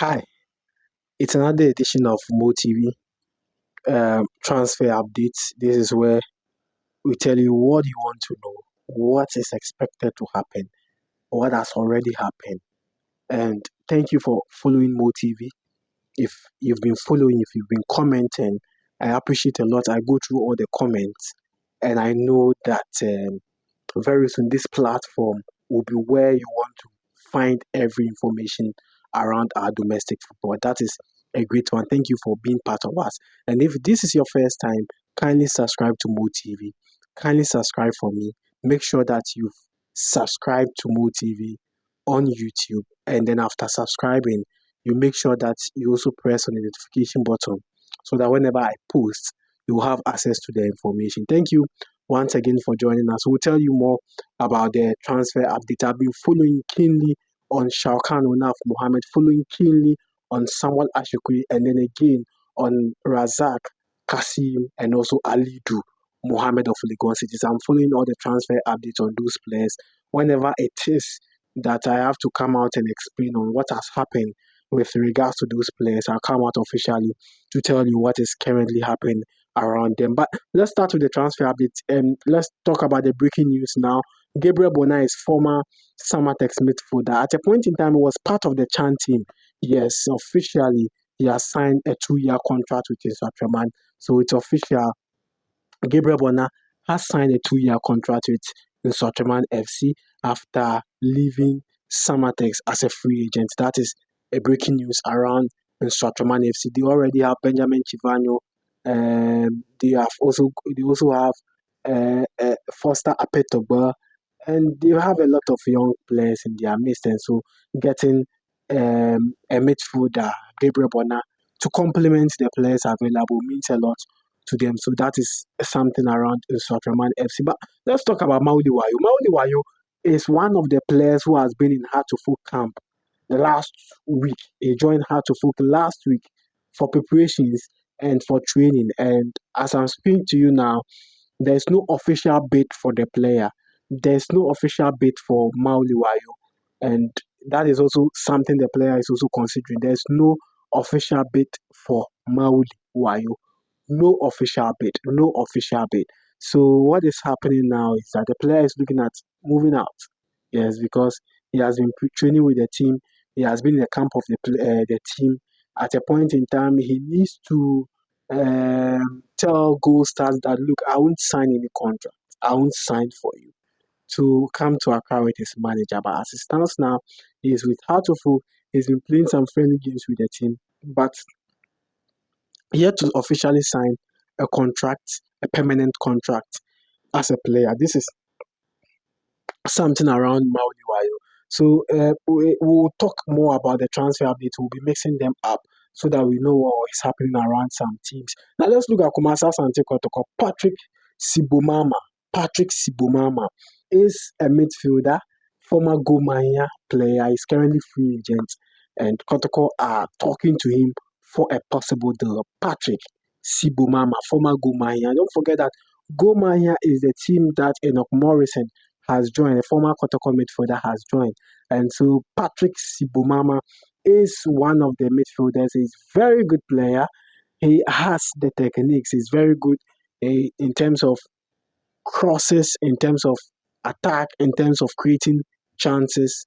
Hi, it's another edition of Mo TV transfer updates. This is where we tell you what you want to know, what is expected to happen, what has already happened. And thank you for following Mo TV. If you've been following, if you've been commenting, I appreciate a lot. I go through all the comments, and I know that very soon this platform will be where you want to find every information around our domestic football. That is a great one. Thank you for being part of us. And if this is your first time, kindly subscribe to Mo TV. Kindly subscribe for me. Make sure that you've subscribed to Mo TV on YouTube. And then after subscribing, you make sure that you also press on the notification button so that whenever I post, you will have access to the information. Thank you once again for joining us. We'll tell you more about the transfer update. I've been following keenly on Shalkan Onaf Mohammed, following keenly on Samuel Ashikui, and then again on Razak Kasim and also Alidu Mohammed of Legon Cities. I'm following all the transfer updates on those players. Whenever it is that I have to come out and explain on what has happened with regards to those players, I'll come out officially to tell you what is currently happening around them. But let's start with the transfer update. Let's talk about the breaking news now. Gabriel Bona is former Samatex midfielder. At a point in time, he was part of the Chan team. Yes, officially, he has signed a 2-year contract with his Atraman. So it's official. Gabriel Bona has signed a 2-year contract with Nsoatreman FC after leaving Samatex as a free agent. That is a breaking news around Nsoatreman FC. They already have Benjamin Chivano. They also have Foster Apetoba, and they have a lot of young players in their midst. And so getting a midfielder, Gabriel Bona, to complement the players available means a lot to them. So that is something around Nsoatreman FC. But let's talk about Maudi Wayo. Maudi Wayo is one of the players who has been in Hartlepool camp the last week. He joined Hartlepool last week for preparations and for training. And as I'm speaking to you now, there's no official bid for the player. There's no official bid for Maudi Wayo. And that is also something the player is also considering. There's no official bid for Maudi Wayo. No official bid. No official bid. So what is happening now is that the player is looking at moving out. Yes, because he has been training with the team. He has been in the camp of the team. At a point in time, he needs to tell Gold Stars that, look, I won't sign any contract. I won't sign for you to come to Accra with his manager. But as it stands now, he is with Hartlepool. He's been playing some friendly games with the team, but yet to officially sign a contract, a permanent contract as a player. This is something around Maudi Wayo. So we'll talk more about the transfer update. We'll be mixing them up so that we know what is happening around some teams. Now let's look at Asante Kotoko. Patrick Sibomama is a midfielder, former Gomaya player. He's currently free agent, and Kotoko are talking to him for a possible deal. Patrick Sibomama, former Gomaya. Don't forget that Gomaya is the team that Enoch Morrison has joined, a former Kotoko midfielder has joined. And so Patrick Sibomama is one of the midfielders. He's a very good player. He has the techniques. He's very good in terms of crosses, in terms of attack, in terms of creating chances,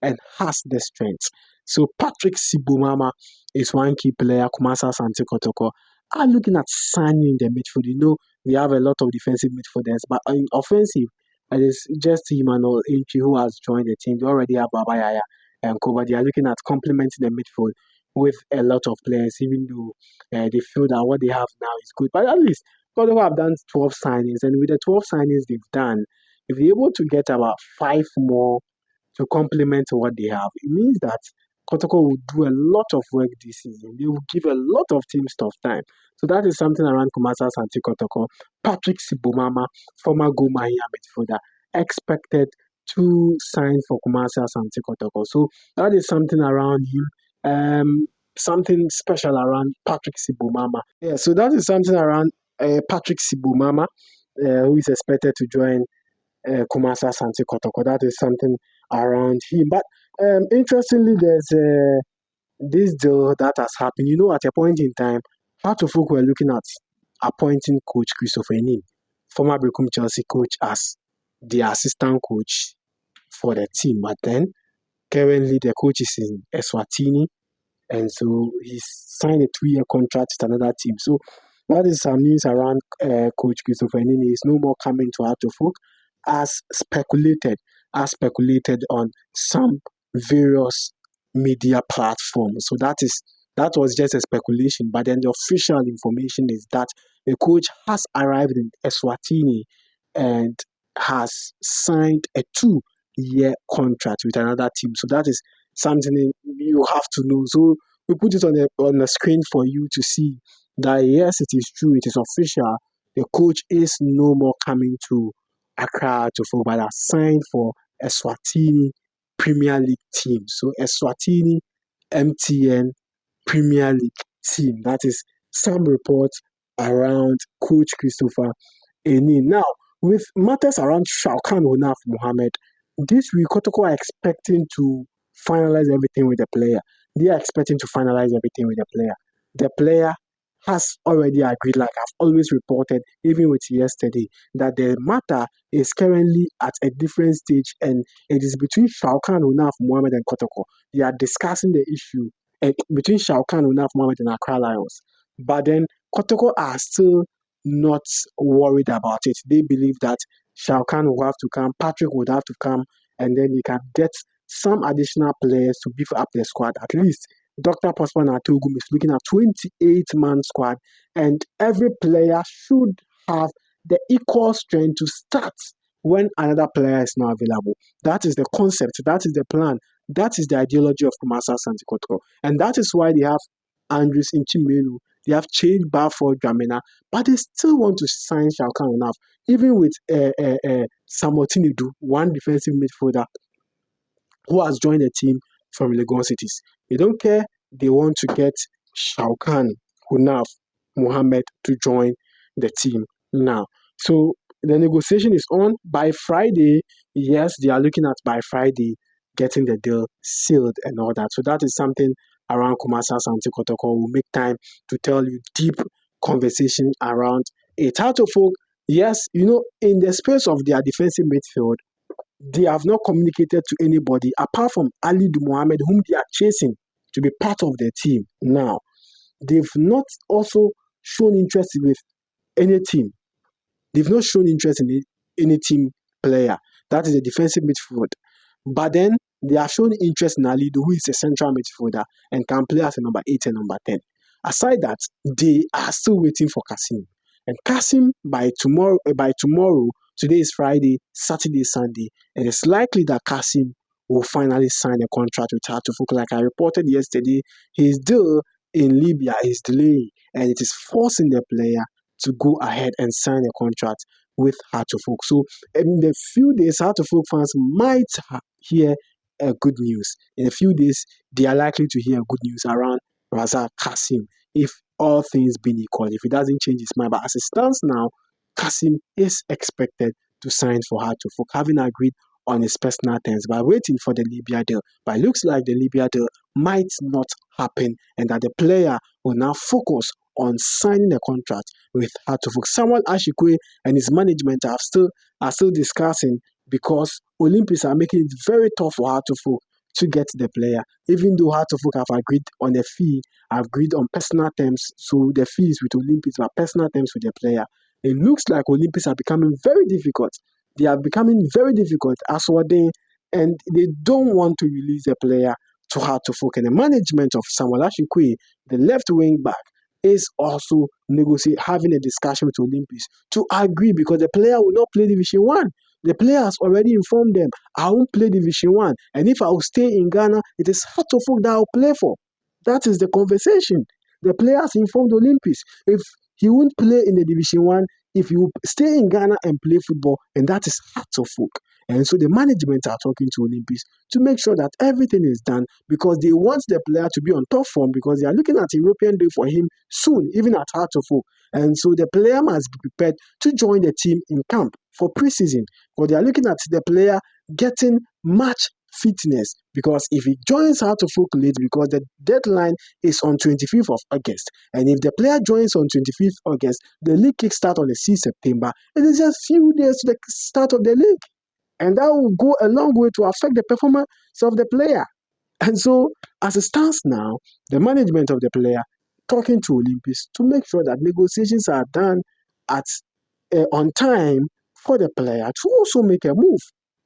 and has the strength. So Patrick Sibomama is one key player. Kumasa Asante Kotoko are looking at signing the midfield. You know, we have a lot of defensive midfielders, but in offensive, it is just Emmanuel Inchi who has joined the team. They already have Baba Yaya and Koba. They are looking at complementing the midfield with a lot of players, even though they feel that what they have now is good. But at least Kotoko have done 12 signings, and with the 12 signings they've done, if they're able to get about 5 more to complement what they have, it means that Kotoko will do a lot of work this season. They will give a lot of teams tough time. So that is something around Kumasa Asante Kotoko. Patrick Sibomama, former Go Mahia midfielder, expected to sign for Kumasa Asante Kotoko. So that is something around him. Something special around Patrick Sibomama. Yeah, so that is something around Patrick Sibomama, who is expected to join Kumasa Asante Kotoko. That is something around him. But interestingly, there's this deal that has happened, you know, at a point in time, Heart of Oak were looking at appointing coach Christopher Nin, former Beckham Chelsea coach, as the assistant coach for the team. But then currently the coach is in Eswatini, and so he's signed a 2-year contract with another team. So that is some news around Coach Christopher Nini. Is no more coming to Heart of Oak, as speculated on some various media platforms. So that was just a speculation. But then the official information is that the coach has arrived in Eswatini and has signed a 2-year contract with another team. So that is something you have to know. So we put it on the screen for you to see that yes, it is true, it is official. The coach is no more coming to Accra to football, but has signed for Eswatini Premier League team. So Eswatini MTN Premier League team. That is some reports around Coach Christopher Eni. Now, with matters around Shaukan Hunaf Mohammed, this week Kotoko are expecting to finalize everything with the player. They are expecting to finalize everything with the player. The player has already agreed, like I've always reported, even with yesterday, that the matter is currently at a different stage and it is between Shaukan Hunaf Mohammed and Kotoko. They are discussing the issue between Shaukan Hunaf Mohammed and Accra Lions. But then Kotoko are still not worried about it. They believe that Shaukan will have to come, Patrick would have to come, and then you can get some additional players to beef up the squad. At least Dr. Prosper Natogum is looking at 28-man squad, and every player should have the equal strength to start when another player is now available. That is the concept. That is the plan. That is the ideology of Kumasa Asante Kotoko. And that is why they have Andrews Inchimelu, they have changed Barford Dramina, but they still want to sign Shalkan enough, even with Samotinidu, one defensive midfielder who has joined the team from Legon Cities. They don't care. They want to get Shaukan Hunaf Mohammed to join the team now. So the negotiation is on. By Friday, yes, they are looking at by Friday getting the deal sealed and all that. So that is something around Kumasa Asante Kotoko. We'll make time to tell you deep conversation around it. How to folk, yes, in the space of their defensive midfield, they have not communicated to anybody apart from Ali Mohammed, whom they are chasing to be part of their team. Now, they've not also shown interest with any team. They've not shown interest in any team player. That is a defensive midfield. But then they are showing interest in Ali, who is a central midfielder and can play as a number 8 and number 10. Aside that, they are still waiting for Kasim. And Kasim, by tomorrow, today is Friday, Saturday, Sunday, and it's likely that Kasim will finally sign a contract with Hatufuk. Like I reported yesterday, his deal in Libya is delaying, and it is forcing the player to go ahead and sign a contract with Hatufuk. So in the few days, Hatufuk fans might hear good news. In a few days, they are likely to hear good news around Razak Kasim if all things being equal, if he doesn't change his mind. But as it stands now, Kasim is expected to sign for Hatufuk, having agreed on his personal terms, by waiting for the Libya deal. But it looks like the Libya deal might not happen and that the player will now focus on signing a contract with Hatufuk. Samuel Ashikwe and his management are still discussing, because Olympics are making it very tough for Hatufuk to get the player, even though Hatufuk have agreed on a fee, agreed on personal terms. So the fees with Olympics are personal terms with the player. It looks like Olympics are becoming very difficult. They are becoming very difficult as well, and they don't want to release the player to Hatufuk. And the management of Samuel Ashikwe, the left wing back, is also having a discussion with Olympics to agree, because the player will not play Division 1. The player has already informed them, I won't play Division 1. And if I will stay in Ghana, it is Hatufuk that I will play for. That is the conversation. The player has informed Olympics. If he won't play in the Division 1, if you stay in Ghana and play football, and that is Hatufuk. And so the management are talking to Olympics to make sure that everything is done, because they want the player to be on top form, because they are looking at European Day for him soon, even at Hatufuk. And so the player must be prepared to join the team in camp for preseason, because they are looking at the player getting match fitness, because if he joins Heart of Oak late, because the deadline is on 25th of August, and if the player joins on 25th August, the league kickstart on the 6th September. It is just few days to the start of the league, and that will go a long way to affect the performance of the player. And so, as it stands now, the management of the player talking to Olympics to make sure that negotiations are done at on time for the player to also make a move.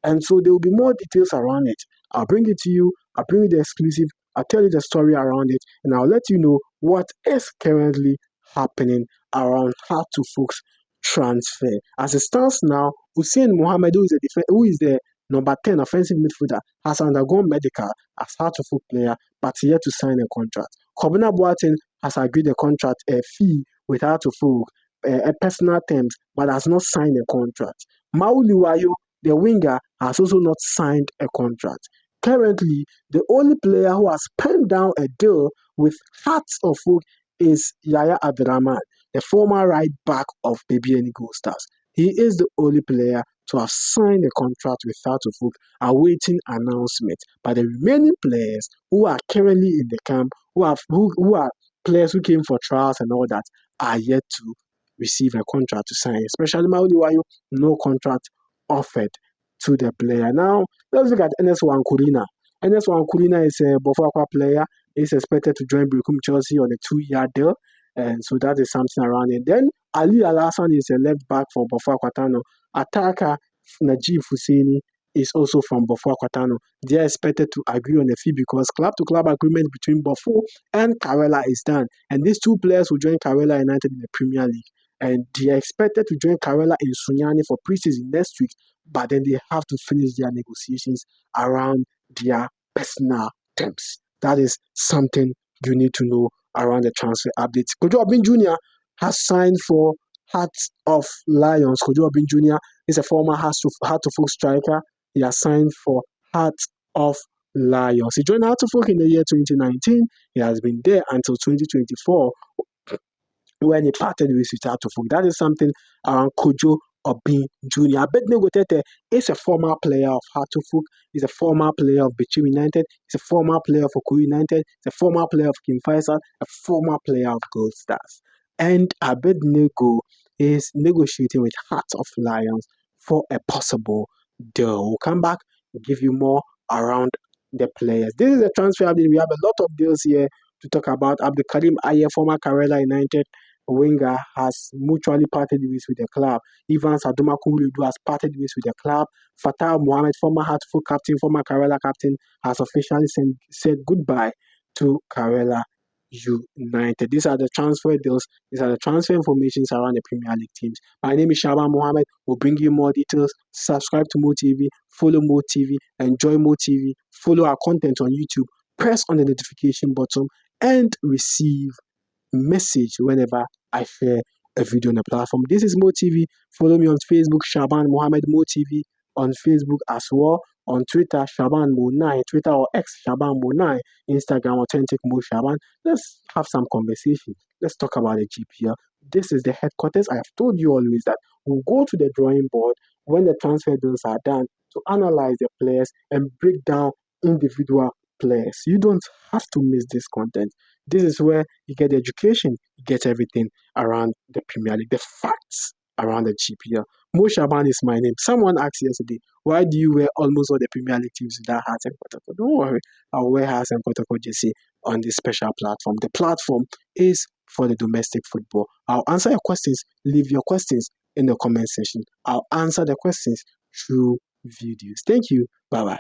And so there will be more details around it. I'll bring it to you. I'll bring you the exclusive. I'll tell you the story around it, and I'll let you know what is currently happening around how to folks transfer. As it stands now, Hussein Mohammed, who is the number 10 offensive midfielder, has undergone medical as Heart of Oak player, but yet to sign a contract. Kobina Boateng has agreed a contract fee with Heart of Oak, a personal terms, but has not signed a contract. Mauliwayo, the winger, has also not signed a contract. Currently, the only player who has penned down a deal with Hearts of Oak is Yaya Abdurrahman, the former right back of Baby and Gold Stars. He is the only player to have signed a contract with Hearts of Oak, awaiting announcement. But the remaining players who are currently in the camp, who are players who came for trials and all that, are yet to receive a contract to sign, especially Mauliwayo, no contract offered to the player. Now, let's look at NS1 Kulina. NS1 Kulina is a Bofakwa player. He's expected to join Brekum Chelsea on a 2-year deal. And so that is something around it. Then Ali Alassan is a left back for Bofakwa Tano. Attacker Najib Husseini is also from Bofo Aquatano. They are expected to agree on a fee because club-to-club agreement between Bofo and Karela is done. And these two players will join Karela United in the Premier League. And they are expected to join Karela in Sunyani for preseason next week. But then they have to finish their negotiations around their personal terms. That is something you need to know around the transfer updates. Kojo Obin Jr. has signed for Hearts of Lions. Kojo Obin Jr. is a former Heart of Oak striker. He has signed for Hearts of Lions. He joined Heart of Oak in the year 2019. He has been there until 2024 when he parted with Heart of Oak. That is something around Kojo Obin Jr. Abednego Tete is a former player of Heart of Oak. He's a former player of Bichi United. He's a former player of Oku United. He's a former player of Kim Faisal. A former player of Gold Stars. And Abednego is negotiating with Heart of Lions for a possible deal. We'll come back and give you more around the players. This is a transfer update. We have a lot of deals here to talk about. Abdul Karim Aye, former Karela United winger, has mutually parted ways with the club. Evans Adumakumuludu has parted ways with the club. Fatah Mohammed, former Heart of Oak captain, former Karela captain, has officially said goodbye to Karela United. These are the transfer deals. These are the transfer informations around the Premier League teams. My name is Shaban Mohammed. We'll bring you more details. Subscribe to MoTV, follow MoTV, enjoy MoTV, follow our content on YouTube, press on the notification button, and receive message whenever I share a video on the platform. This is MoTV. Follow me on Facebook, Shaban Mohammed MoTV, on Facebook as well. On Twitter, Shaban Mo9, Twitter or X, Shaban Mo9, Instagram, Authentic Mo Shaban. Let's have some conversation. Let's talk about the GPL. This is the headquarters. I have told you always that we'll go to the drawing board when the transfer deals are done to analyze the players and break down individual players. You don't have to miss this content. This is where you get the education, you get everything around the Premier League, the facts around the GPL. Mo Shaban is my name. Someone asked yesterday, why do you wear almost all the Premier League teams without Asante Kotoko? Don't worry, I'll wear Asante Kotoko jersey on this special platform. The platform is for the domestic football. I'll answer your questions. Leave your questions in the comment section. I'll answer the questions through videos. Thank you. Bye-bye.